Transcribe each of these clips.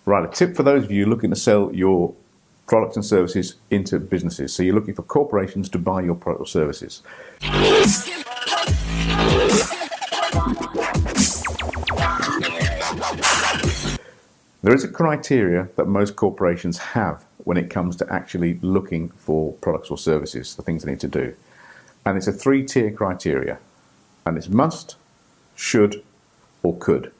Right, a tip for those of you looking to sell your products and services into businesses. So you're looking for corporations to buy your product or services. There is a criteria that most corporations have when it comes to actually looking for products or services, the things they need to do. And it's a 3-tier criteria. And it's must, should, or could.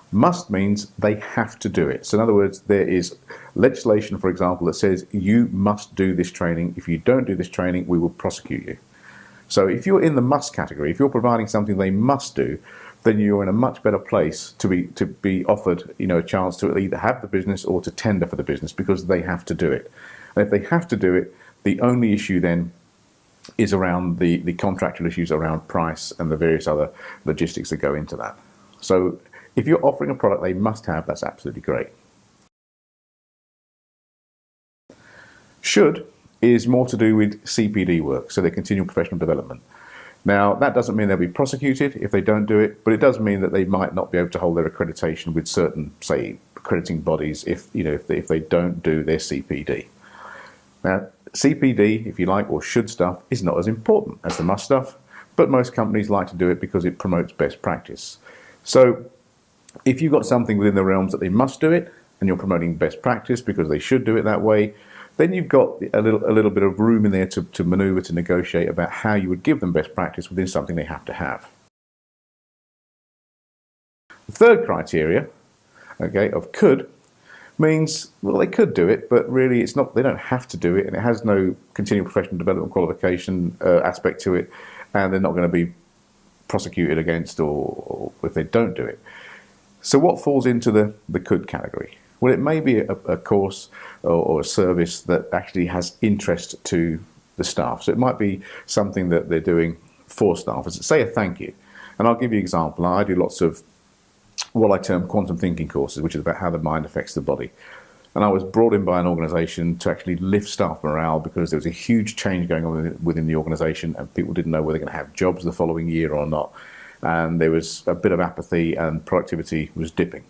Must means they have to do it. So in other words, there is legislation, for example, that says you must do this training. If you don't do this training, we will prosecute you. So if you're in the must category, if you're providing something they must do, then you're in a much better place to be offered, a chance to either have the business or to tender for the business, because they have to do it. And if they have to do it, the only issue then is around the contractual issues around price and the various other logistics that go into that. So if you're offering a product they must have, that's absolutely great. Should is more to do with CPD work, so their continual professional development. Now, that doesn't mean they'll be prosecuted if they don't do it, but it does mean that they might not be able to hold their accreditation with certain, say, accrediting bodies if they don't do their CPD. Now, CPD, if you like, or should stuff, is not as important as the must stuff, but most companies like to do it because it promotes best practice. So if you've got something within the realms that they must do it, and you're promoting best practice because they should do it that way, then you've got a little bit of room in there to maneuver, to negotiate about how you would give them best practice within something they have to have. The third criteria, of could, means, well, they could do it, but really it's not. They don't have to do it, and it has no continual professional development qualification aspect to it, and they're not going to be prosecuted against or if they don't do it. So what falls into the could category? Well, it may be a course or a service that actually has interest to the staff. So it might be something that they're doing for staff, say a thank you. And I'll give you an example. I do lots of what I term quantum thinking courses, which is about how the mind affects the body. And I was brought in by an organisation to actually lift staff morale because there was a huge change going on within the organisation, and people didn't know whether they're going to have jobs the following year or not. And there was a bit of apathy, and productivity was dipping.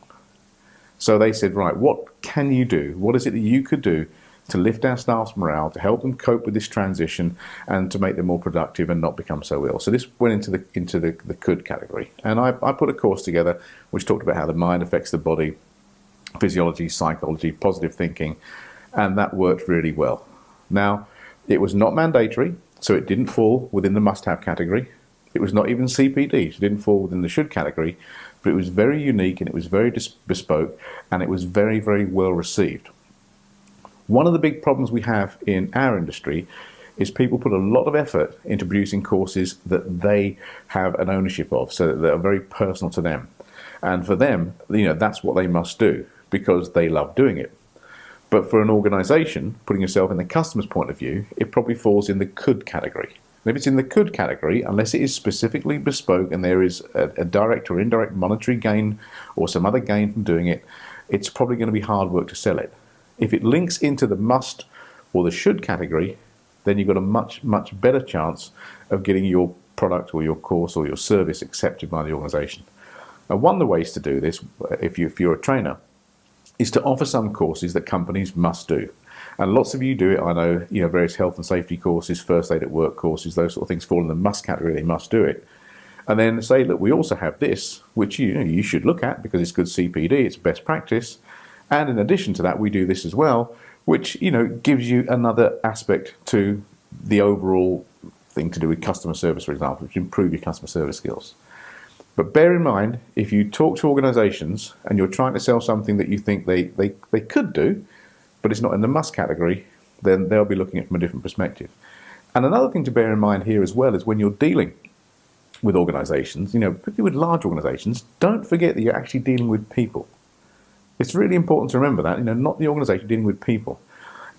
So they said, right, what can you do? What is it that you could do to lift our staff's morale, to help them cope with this transition, and to make them more productive and not become so ill? So this went into the could category. And I put a course together which talked about how the mind affects the body, physiology, psychology, positive thinking, and that worked really well. Now, it was not mandatory, so it didn't fall within the must-have category. It was not even CPD, so it didn't fall within the should category, but it was very unique, and it was very bespoke, and it was very, very well received. One of the big problems we have in our industry is people put a lot of effort into producing courses that they have an ownership of, so that are very personal to them. And for them, that's what they must do because they love doing it. But for an organisation, putting yourself in the customer's point of view, it probably falls in the could category. And if it's in the could category, unless it is specifically bespoke and there is a direct or indirect monetary gain or some other gain from doing it, it's probably going to be hard work to sell it. If it links into the must or the should category, then you've got a much, much better chance of getting your product or your course or your service accepted by the organisation. And one of the ways to do this, if you're a trainer, is to offer some courses that companies must do. And lots of you do it. I know, various health and safety courses, first aid at work courses, those sort of things fall in the must category, they must do it. And then say, look, we also have this, which you should look at because it's good CPD, it's best practice. And in addition to that, we do this as well, which, gives you another aspect to the overall thing to do with customer service, for example, which improve your customer service skills. But bear in mind, if you talk to organisations and you're trying to sell something that you think they could do, but it's not in the must category, then they'll be looking at it from a different perspective. And another thing to bear in mind here as well is when you're dealing with organisations, particularly with large organisations, don't forget that you're actually dealing with people. It's really important to remember that, not the organisation, dealing with people.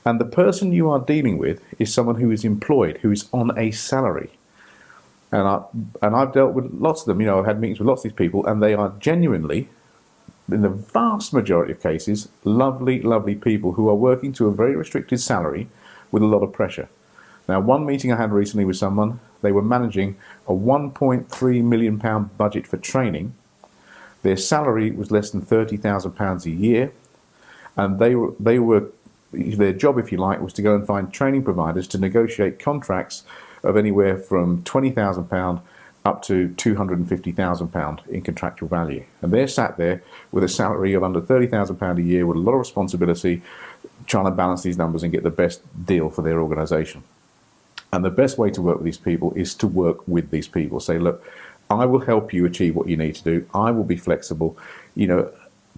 And the person you are dealing with is someone who is employed, who is on a salary. And I've dealt with lots of them, I've had meetings with lots of these people, and they are genuinely, in the vast majority of cases, lovely, lovely people who are working to a very restricted salary with a lot of pressure. Now, one meeting I had recently with someone, they were managing a £1.3 million budget for training. Their salary was less than £30,000 a year, and they were their job, if you like, was to go and find training providers to negotiate contracts of anywhere from £20,000 up to £250,000 in contractual value. And they're sat there with a salary of under £30,000 a year with a lot of responsibility, trying to balance these numbers and get the best deal for their organisation. And the best way to work with these people is to work with these people. Say, look, I will help you achieve what you need to do. I will be flexible.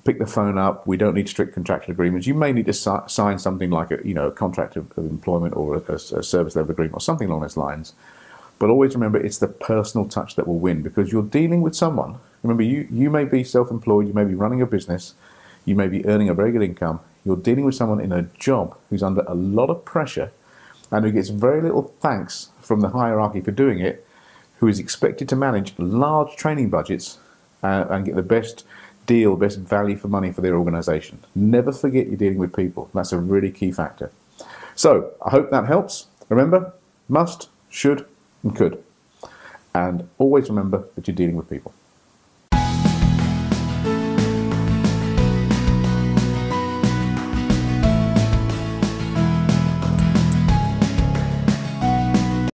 Pick the phone up. We don't need strict contractual agreements. You may need to sign something like a contract of employment or a service level agreement or something along those lines. But always remember, it's the personal touch that will win, because you're dealing with someone. Remember, you may be self-employed, you may be running a business, you may be earning a very good income. You're dealing with someone in a job who's under a lot of pressure and who gets very little thanks from the hierarchy for doing it, who is expected to manage large training budgets and get the best deal, best value for money for their organisation. Never forget you're dealing with people. That's a really key factor. So I hope that helps. Remember, must, should, and could. And always remember that you're dealing with people.